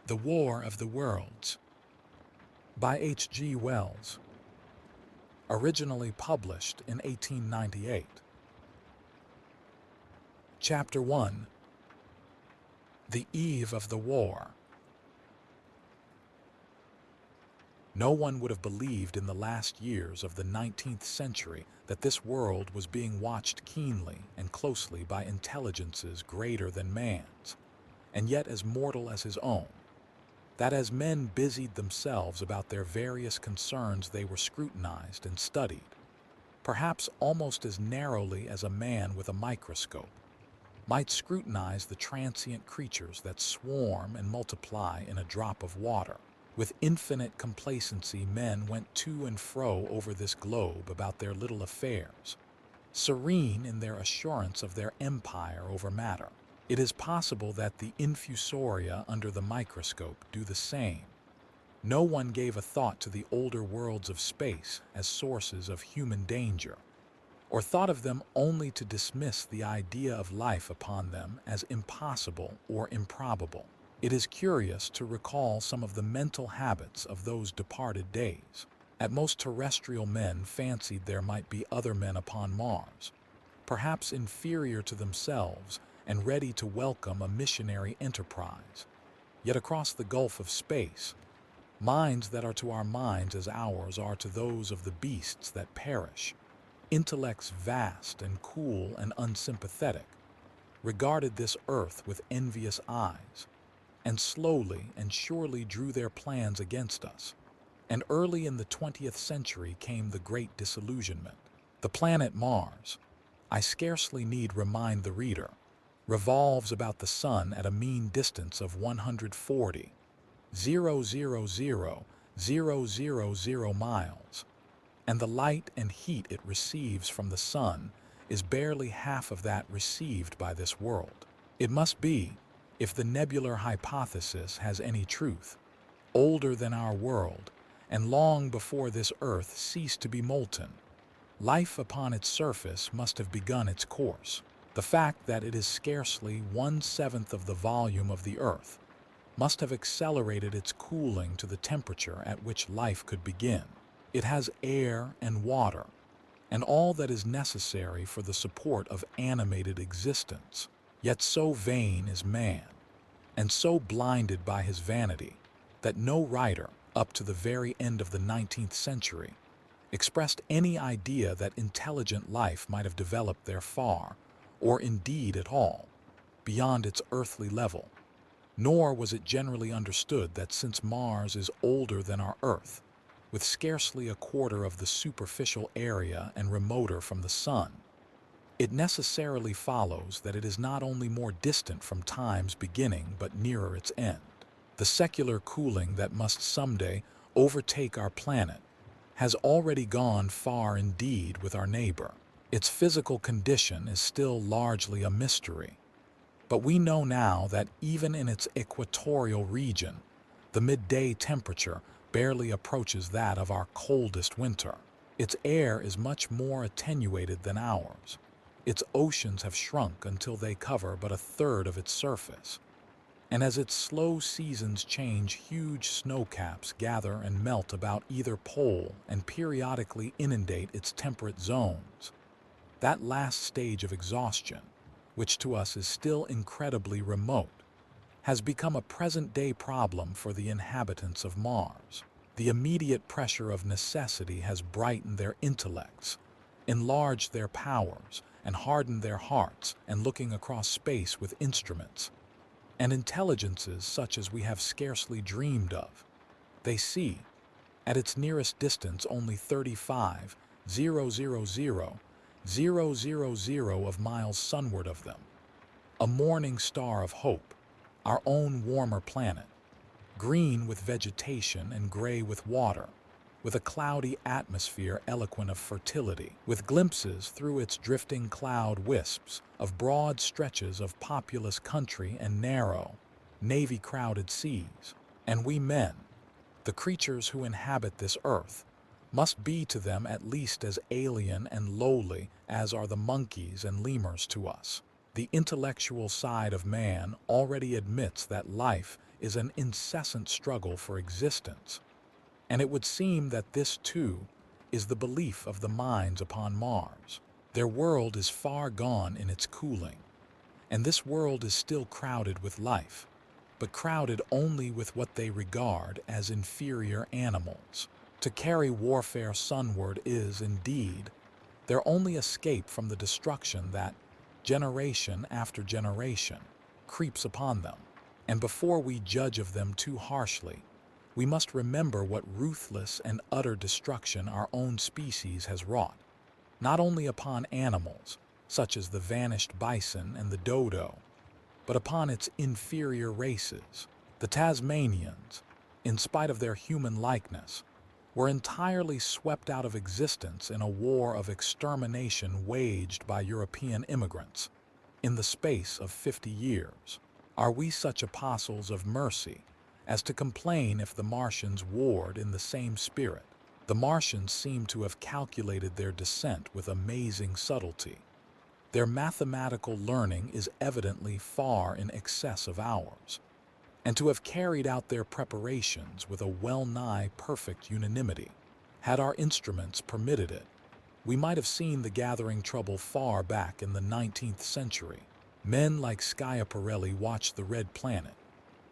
The War of the Worlds by H.G. Wells, originally published in 1898. Chapter 1. The Eve of the War. No one would have believed in the last years of the 19th century that this world was being watched keenly and closely by intelligences greater than man's, and yet as mortal as his own. That as men busied themselves about their various concerns, they were scrutinized and studied, perhaps almost as narrowly as a man with a microscope might scrutinize the transient creatures that swarm and multiply in a drop of water. With infinite complacency, men went to and fro over this globe about their little affairs, serene in their assurance of their empire over matter. It is possible that the infusoria under the microscope do the same. No one gave a thought to the older worlds of space as sources of human danger, or thought of them only to dismiss the idea of life upon them as impossible or improbable. It is curious to recall some of the mental habits of those departed days. At most, terrestrial men fancied there might be other men upon Mars, perhaps inferior to themselves and ready to welcome a missionary enterprise. Yet across the gulf of space, minds that are to our minds as ours are to those of the beasts that perish, intellects vast and cool and unsympathetic, regarded this earth with envious eyes, and slowly and surely drew their plans against us. And early in the 20th century came the great disillusionment. The planet Mars, I scarcely need remind the reader, revolves about the sun at a mean distance of 140,000,000 miles, and the light and heat it receives from the sun is barely half of that received by this world. It must be, if the nebular hypothesis has any truth, older than our world, and long before this earth ceased to be molten. Life upon its surface must have begun its course. The fact that it is scarcely 1/7 of the volume of the earth must have accelerated its cooling to the temperature at which life could begin. It has air and water, and all that is necessary for the support of animated existence. Yet so vain is man, and so blinded by his vanity, that no writer, up to the very end of the 19th century, expressed any idea that intelligent life might have developed there far, or indeed at all, beyond its earthly level. Nor was it generally understood that since Mars is older than our Earth, with scarcely a quarter of the superficial area and remoter from the sun, it necessarily follows that it is not only more distant from time's beginning but nearer its end. The secular cooling that must someday overtake our planet has already gone far indeed with our neighbor. Its physical condition is still largely a mystery, but we know now that even in its equatorial region, the midday temperature barely approaches that of our coldest winter. Its air is much more attenuated than ours. Its oceans have shrunk until they cover but a third of its surface. And as its slow seasons change, huge snowcaps gather and melt about either pole and periodically inundate its temperate zones. That last stage of exhaustion, which to us is still incredibly remote, has become a present-day problem for the inhabitants of Mars. The immediate pressure of necessity has brightened their intellects, enlarged their powers, and hardened their hearts, and looking across space with instruments and intelligences such as we have scarcely dreamed of, they see, at its nearest distance only 35,000,000 of miles sunward of them, a morning star of hope, our own warmer planet, green with vegetation and gray with water, with a cloudy atmosphere eloquent of fertility, with glimpses through its drifting cloud wisps of broad stretches of populous country and narrow, navy-crowded seas. And we men, the creatures who inhabit this earth, must be to them at least as alien and lowly as are the monkeys and lemurs to us. The intellectual side of man already admits that life is an incessant struggle for existence, and it would seem that this, too, is the belief of the minds upon Mars. Their world is far gone in its cooling, and this world is still crowded with life, but crowded only with what they regard as inferior animals. To carry warfare sunward is, indeed, their only escape from the destruction that, generation after generation, creeps upon them. And before we judge of them too harshly, we must remember what ruthless and utter destruction our own species has wrought, not only upon animals, such as the vanished bison and the dodo, but upon its inferior races. The Tasmanians, in spite of their human likeness, were entirely swept out of existence in a war of extermination waged by European immigrants in the space of 50 years. Are we such apostles of mercy as to complain if the Martians warred in the same spirit? The Martians seem to have calculated their descent with amazing subtlety. Their mathematical learning is evidently far in excess of ours, and to have carried out their preparations with a well-nigh perfect unanimity. Had our instruments permitted it, we might have seen the gathering trouble far back in the 19th century. Men like Schiaparelli watched the red planet.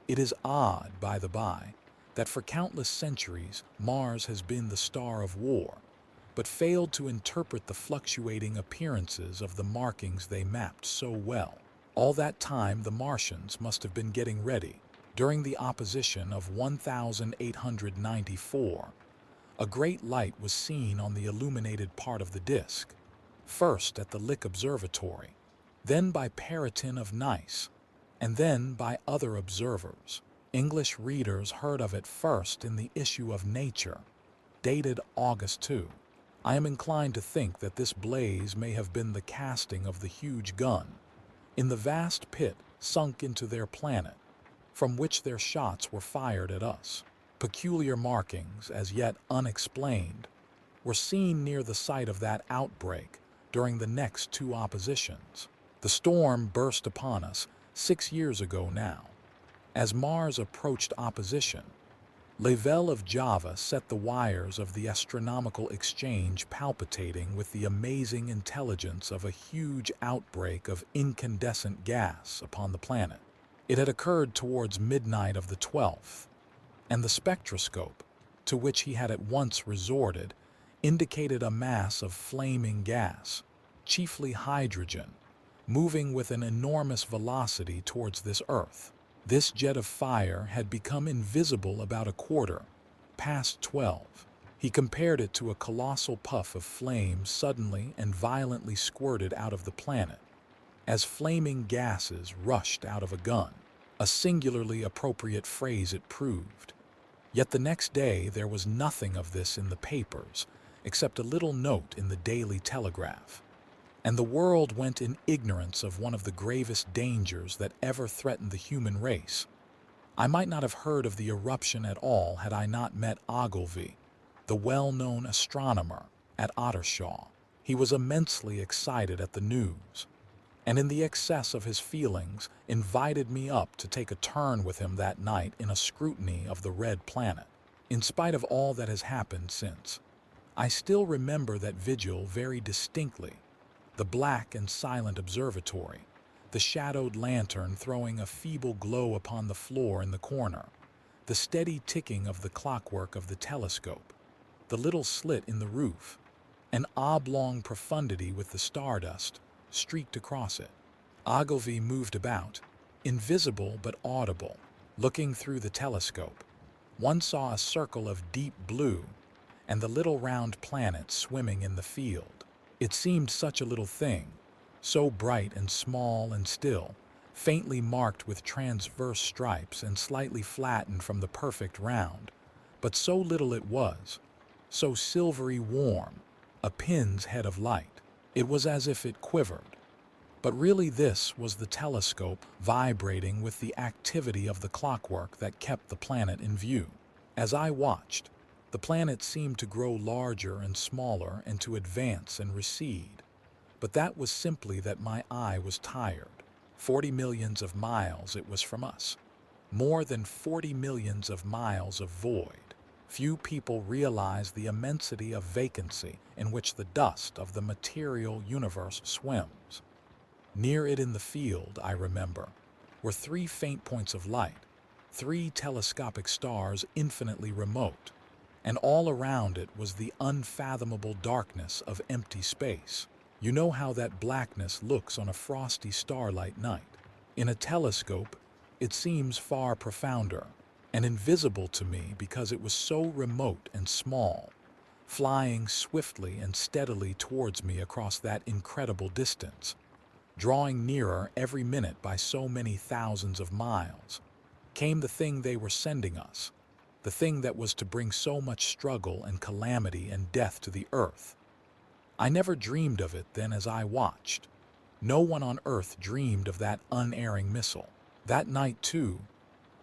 It is odd, by the by, that for countless centuries Mars has been the star of war, but failed to interpret the fluctuating appearances of the markings they mapped so well. All that time the Martians must have been getting ready. During the opposition of 1894, a great light was seen on the illuminated part of the disk, first at the Lick Observatory, then by Periton of Nice, and then by other observers. English readers heard of it first in the issue of Nature, dated August 2. I am inclined to think that this blaze may have been the casting of the huge gun in the vast pit sunk into their planet, from which their shots were fired at us. Peculiar markings, as yet unexplained, were seen near the site of that outbreak during the next two oppositions. The storm burst upon us 6 years ago now. As Mars approached opposition, Lavelle of Java set the wires of the astronomical exchange palpitating with the amazing intelligence of a huge outbreak of incandescent gas upon the planet. It had occurred towards midnight of the 12th, and the spectroscope, to which he had at once resorted, indicated a mass of flaming gas, chiefly hydrogen, moving with an enormous velocity towards this Earth. This jet of fire had become invisible about 12:15. He compared it to a colossal puff of flame suddenly and violently squirted out of the planet, as flaming gases rushed out of a gun. A singularly appropriate phrase it proved. Yet the next day there was nothing of this in the papers, except a little note in the Daily Telegraph, and the world went in ignorance of one of the gravest dangers that ever threatened the human race. I might not have heard of the eruption at all had I not met Ogilvy, the well-known astronomer, at Ottershaw. He was immensely excited at the news, and in the excess of his feelings invited me up to take a turn with him that night in a scrutiny of the red planet. In spite of all that has happened since, I still remember that vigil very distinctly. The black and silent observatory, the shadowed lantern throwing a feeble glow upon the floor in the corner, the steady ticking of the clockwork of the telescope, the little slit in the roof, an oblong profundity with the stardust streaked across it. Ogilvy moved about, invisible but audible. Looking through the telescope, one saw a circle of deep blue and the little round planet swimming in the field. It seemed such a little thing, so bright and small and still, faintly marked with transverse stripes and slightly flattened from the perfect round, but so little it was, so silvery warm, a pin's head of light. It was as if it quivered. But really this was the telescope vibrating with the activity of the clockwork that kept the planet in view. As I watched, the planet seemed to grow larger and smaller and to advance and recede. But that was simply that my eye was tired. 40 millions of miles it was from us. More than 40 millions of miles of void. Few people realize the immensity of vacancy in which the dust of the material universe swims. Near it in the field, I remember, were 3 faint points of light, 3 telescopic stars infinitely remote, and all around it was the unfathomable darkness of empty space. You know how that blackness looks on a frosty starlight night. In a telescope, it seems far profounder and invisible to me because it was so remote and small, flying swiftly and steadily towards me across that incredible distance, drawing nearer every minute by so many thousands of miles. Came the thing they were sending us, the thing that was to bring so much struggle and calamity and death to the earth. I never dreamed of it then as I watched. No one on Earth dreamed of that unerring missile. That night, too,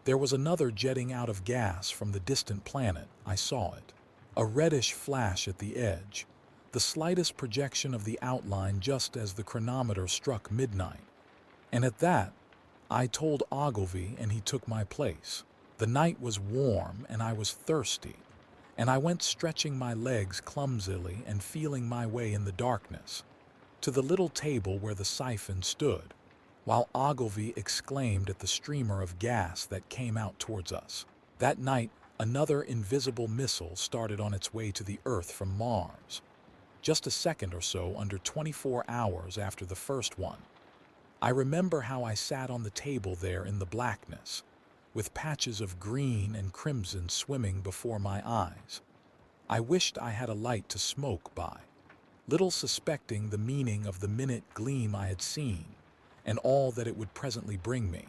there was another jetting out of gas from the distant planet. I saw it. A reddish flash at the edge, the slightest projection of the outline just as the chronometer struck midnight. And at that, I told Ogilvy and he took my place. The night was warm and I was thirsty, and I went stretching my legs clumsily and feeling my way in the darkness to the little table where the siphon stood, while Ogilvy exclaimed at the streamer of gas that came out towards us. That night, another invisible missile started on its way to the Earth from Mars, just a second or so under 24 hours after the first one. I remember how I sat on the table there in the blackness, with patches of green and crimson swimming before my eyes. I wished I had a light to smoke by, little suspecting the meaning of the minute gleam I had seen, and all that it would presently bring me.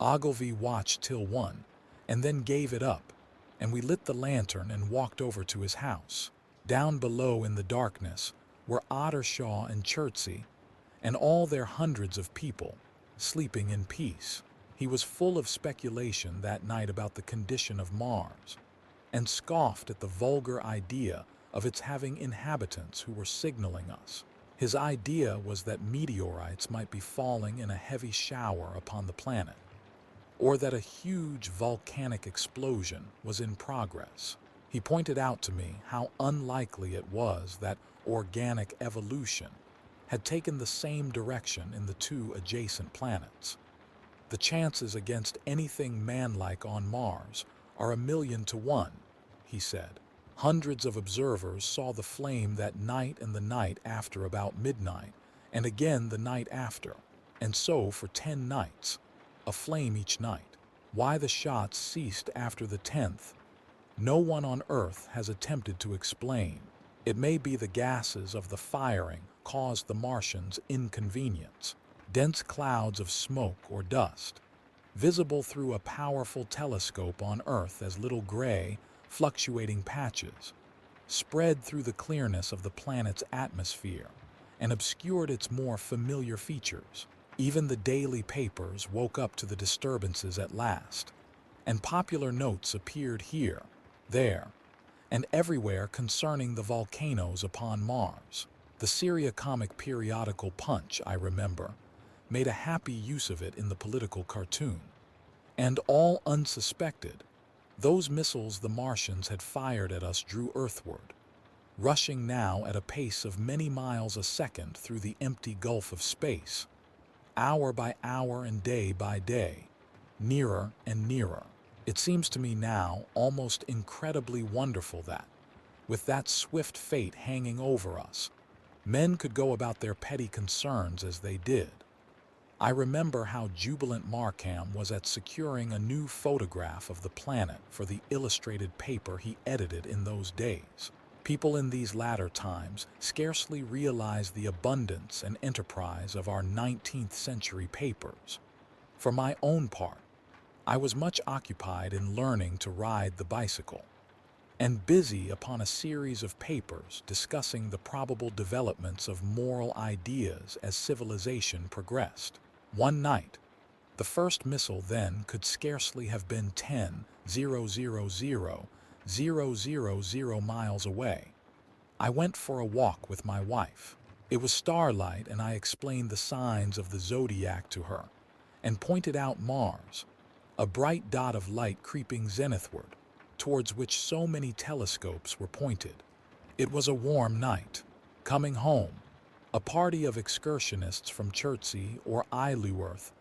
Ogilvy watched till 1, and then gave it up, and we lit the lantern and walked over to his house. Down below in the darkness were Ottershaw and Chertsey, and all their hundreds of people, sleeping in peace. He was full of speculation that night about the condition of Mars, and scoffed at the vulgar idea of its having inhabitants who were signaling us. His idea was that meteorites might be falling in a heavy shower upon the planet, or that a huge volcanic explosion was in progress. He pointed out to me how unlikely it was that organic evolution had taken the same direction in the 2 adjacent planets. The chances against anything manlike on Mars are 1,000,000 to 1, he said. Hundreds of observers saw the flame that night and the night after about midnight, and again the night after, and so for 10 nights, a flame each night. Why the shots ceased after the 10th, no one on Earth has attempted to explain. It may be the gases of the firing caused the Martians inconvenience. Dense clouds of smoke or dust, visible through a powerful telescope on Earth as little gray, fluctuating patches, spread through the clearness of the planet's atmosphere and obscured its more familiar features. Even the daily papers woke up to the disturbances at last, and popular notes appeared here, there, and everywhere concerning the volcanoes upon Mars. The Syria-comic periodical Punch, I remember, made a happy use of it in the political cartoon. And all unsuspected, those missiles the Martians had fired at us drew earthward, rushing now at a pace of many miles a second through the empty gulf of space, hour by hour and day by day, nearer and nearer. It seems to me now almost incredibly wonderful that, with that swift fate hanging over us, men could go about their petty concerns as they did. I remember how jubilant Markham was at securing a new photograph of the planet for the illustrated paper he edited in those days. People in these latter times scarcely realize the abundance and enterprise of our 19th century papers. For my own part, I was much occupied in learning to ride the bicycle, and busy upon a series of papers discussing the probable developments of moral ideas as civilization progressed. One night, the first missile then could scarcely have been 10,000,000 miles away. I went for a walk with my wife. It was starlight, and I explained the signs of the zodiac to her, and pointed out Mars, a bright dot of light creeping zenithward, towards which so many telescopes were pointed. It was a warm night. Coming home, a party of excursionists from Chertsey or Isleworth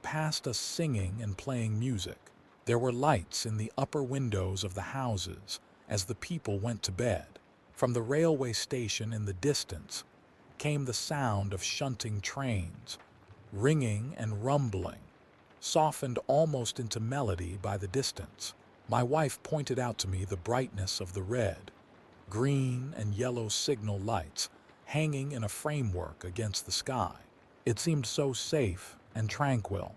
passed us singing and playing music. There were lights in the upper windows of the houses as the people went to bed. From the railway station in the distance came the sound of shunting trains, ringing and rumbling, softened almost into melody by the distance. My wife pointed out to me the brightness of the red, green, and yellow signal lights hanging in a framework against the sky. It seemed so safe and tranquil.